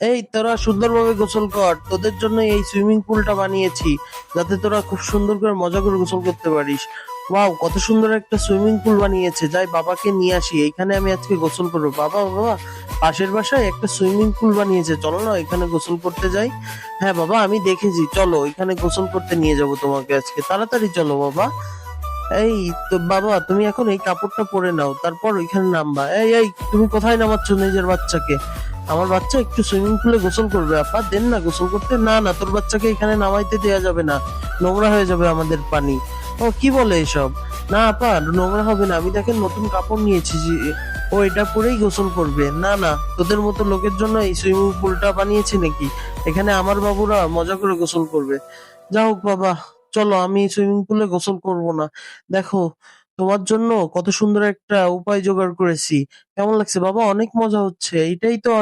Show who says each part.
Speaker 1: এই তোরা সুন্দরভাবে গোসল কর, তোদের জন্য এই সুইমিং পুলটা বানিয়েছি যাতে তোরা খুব সুন্দর করে মজা করে গোসল করতে পারিস। ওয়াও, কত সুন্দর একটা সুইমিং পুল বানিয়েছে! যাই বাবাকে নিয়ে আসি, এইখানে আমি আজকে গোসল করবো। বাবা বাবা, পাশের বাসায় একটা সুইমিং পুল বানিয়েছে, চলো না এখানে গোসল করতে যাই। হ্যাঁ বাবা, আমি দেখেছি, চলো এখানে গোসল করতে নিয়ে যাব তোমাকে আজকে, তাড়াতাড়ি চলো বাবা। এই তো বাবা, তুমি এখন এই কাপড়টা পরে নাও, তারপর ওইখানে নামবা। এই এই, তুমি কোথায় নামাচ্ছ নিজের বাচ্চাকে? আমার বাচ্চা একটু সুইমিং পুলে গোসল করবে, আপা দেন না গোসল করতে। না না, তোর বাচ্চাকে এখানে নামাইতে দেয়া যাবে না, নোংরা হয়ে যাবে আমাদের পানি। ও কি বলে এসব? না আপা, নোংরা হবে না, আমি দেখেন নতুন কাপড় নিয়েছি যে ও এটা পরেই গোসল করবে। না না, তোদের মতো লোকের জন্য এই সুইমিং পুলটা বানিয়েছি নাকি? এখানে আমার বাবুরা মজা করে গোসল করবে। যা হোক বাবা, চলো আমি সুইমিং পুলে গোসল করব না। দেখো, তোমার জন্য কত সুন্দর একটা উপায় জোগাড় করেছি। কেমন লাগছে বাবা? অনেক মজা হচ্ছে, এইটাই তো অনেক